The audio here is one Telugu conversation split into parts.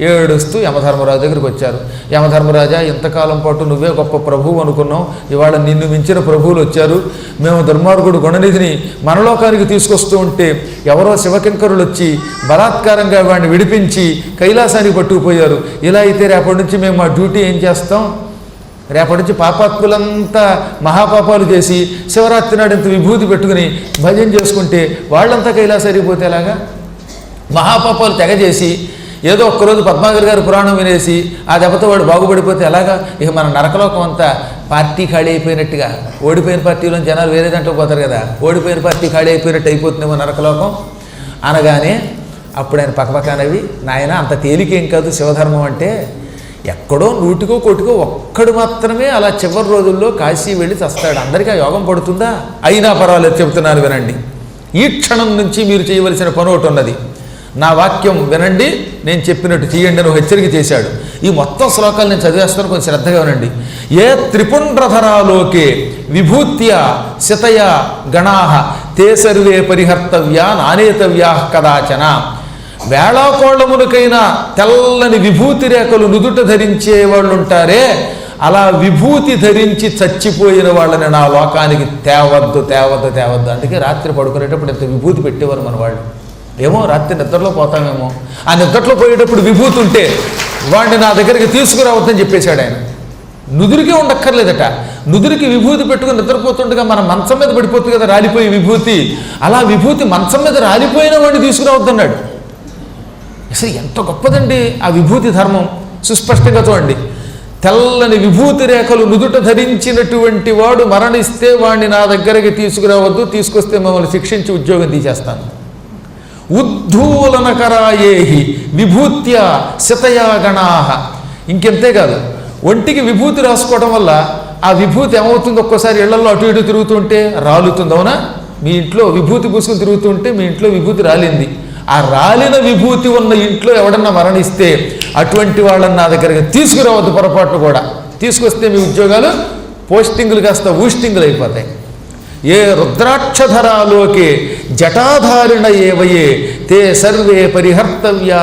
ఏడుస్తూ యమధర్మరాజు దగ్గరికి వచ్చారు. యమధర్మరాజా, ఇంతకాలం పాటు నువ్వే గొప్ప ప్రభువు అనుకున్నాం, ఇవాళ నిన్ను మించిన ప్రభువులు వచ్చారు. మేము దుర్మార్గుడు గుణనిధిని మనలోకానికి తీసుకొస్తూ ఉంటే ఎవరో శివకింకరులు వచ్చి బలాత్కారంగా వాడిని విడిపించి కైలాసానికి పట్టుకుపోయారు. ఇలా అయితే రేపటి నుంచి మేము మా డ్యూటీ ఏం చేస్తాం? రేపటి నుంచి పాపాత్ములంతా మహాపాపాలు చేసి శివరాత్రి నాడు ఇంత విభూతి పెట్టుకుని భజన చేసుకుంటే వాళ్ళంతా కైలాసానికి పోతే ఎలాగా? మహాపాపాలు తెగజేసి ఏదో ఒక్కరోజు పద్మాగర్ గారు పురాణం వినేసి ఆ దెబ్బతో వాడు బాగుపడిపోతే ఎలాగా? ఇక మన నరకలోకం అంతా పార్టీ ఖాళీ అయిపోయినట్టుగా, ఓడిపోయిన పార్టీలో జనాలు వేరే దాంట్లో పోతారు కదా, ఓడిపోయిన పార్టీ ఖాళీ అయిపోయినట్టు అయిపోతుందేమో నరకలోకం అనగానే అప్పుడు ఆయన పక్కపక్కనవి, నాయన అంత తేలికేం కాదు శివధర్మం అంటే, ఎక్కడో నూటికో కోటికో ఒక్కడు మాత్రమే అలా చివరి రోజుల్లో కాశీ వెళ్ళి చస్తాడు. అందరికీ ఆ యోగం పడుతుందా? అయినా పర్వాలేదు, చెబుతున్నాను వినండి. ఈ క్షణం నుంచి మీరు చేయవలసిన పని ఒకటి ఉన్నది. నా వాక్యం వినండి, నేను చెప్పినట్టు చేయండి అని హెచ్చరిక చేశాడు. ఈ మొత్తం శ్లోకాలు నేను చదివేస్తాను, కొంచెం శ్రద్ధగా వినండి. ఏ త్రిపుండ్రధరాలోకే విభూత్య శతయ గణాహ తే సర్వే పరిహర్తవ్యా నానేతవ్యా కదాచన. వేళాకోళములకైనా తెల్లని విభూతి రేఖలు నుదుట ధరించే వాళ్ళు ఉంటారే, అలా విభూతి ధరించి చచ్చిపోయిన వాళ్ళని నా లోకానికి తేవద్దు తేవద్దు తేవద్దు. అందుకే రాత్రి పడుకునేటప్పుడు ఇంత విభూతి పెట్టేవారు మన వాళ్ళు. ఏమో రాత్రి నిద్రలో పోతామేమో, ఆ నిద్రలో పోయేటప్పుడు విభూతి ఉంటే వాడిని నా దగ్గరికి తీసుకురావద్దని చెప్పేశాడు ఆయన. నుదురికే ఉండక్కర్లేదట, నుదురికి విభూతి పెట్టుకుని నిద్రపోతుండగా మన మంచం మీద పడిపోతుంది కదా రాలిపోయి విభూతి, అలా విభూతి మంచం మీద రాలిపోయిన వాడిని తీసుకురావద్దన్నాడు. అసలు ఎంత గొప్పదండి ఆ విభూతి ధర్మం. సుస్పష్టంగా చూడండి, తెల్లని విభూతి రేఖలు నుదుట ధరించినటువంటి వాడు మరణిస్తే వాడిని నా దగ్గరికి తీసుకురావద్దు, తీసుకొస్తే మమ్మల్ని శిక్షించి ఉద్యోగం తీసేస్తాను. ఉద్ధూలనకరాయేహి విభూత్య శతయా గణాహ. ఇంకెంతే కాదు, ఒంటికి విభూతి రాసుకోవడం వల్ల ఆ విభూతి ఏమవుతుంది, ఒక్కోసారి ఇళ్లలో అటు ఇటు తిరుగుతుంటే రాలుతుంది. అవునా? మీ ఇంట్లో విభూతి పూసుకుని తిరుగుతుంటే మీ ఇంట్లో విభూతి రాలింది, ఆ రాలిన విభూతి ఉన్న ఇంట్లో ఎవడన్నా మరణిస్తే అటువంటి వాళ్ళని నా దగ్గరికి తీసుకురావద్దు పొరపాటు కూడా. తీసుకొస్తే మీ ఉద్యోగాలు పోస్టింగులు కాస్త ఊస్టింగులు అయిపోతాయి. ఏ రుద్రాక్షధరాలోకే జటాధారిణ ఏవయే తే సర్వే పరిహర్తవ్యా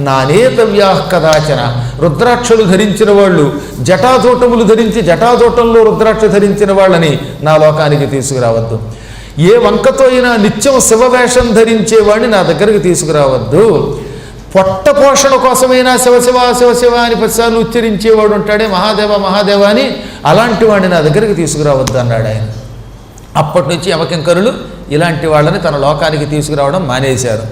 నానేతవ్యా కదాచన. రుద్రాక్షలు ధరించిన వాళ్ళు, జటాజూటములు ధరించి జటాజూటంలో రుద్రాక్ష ధరించిన వాళ్ళని నా లోకానికి తీసుకురావద్దు. ఏ వంకతో అయినా నిత్యం శివవేషం ధరించేవాడిని నా దగ్గరికి తీసుకురావద్దు. పొట్ట పోషణ కోసమైనా శివశివ శివశివ అని పదిసార్లు ఉచ్చరించేవాడు ఉంటాడే మహాదేవ మహాదేవ అని, అలాంటి వాడిని నా దగ్గరికి తీసుకురావద్దు అన్నాడు ఆయన. అప్పటి నుంచి యమకింకరులు ఇలాంటి వాళ్ళని తన లోకానికి తీసుకురావడం మానేశారు.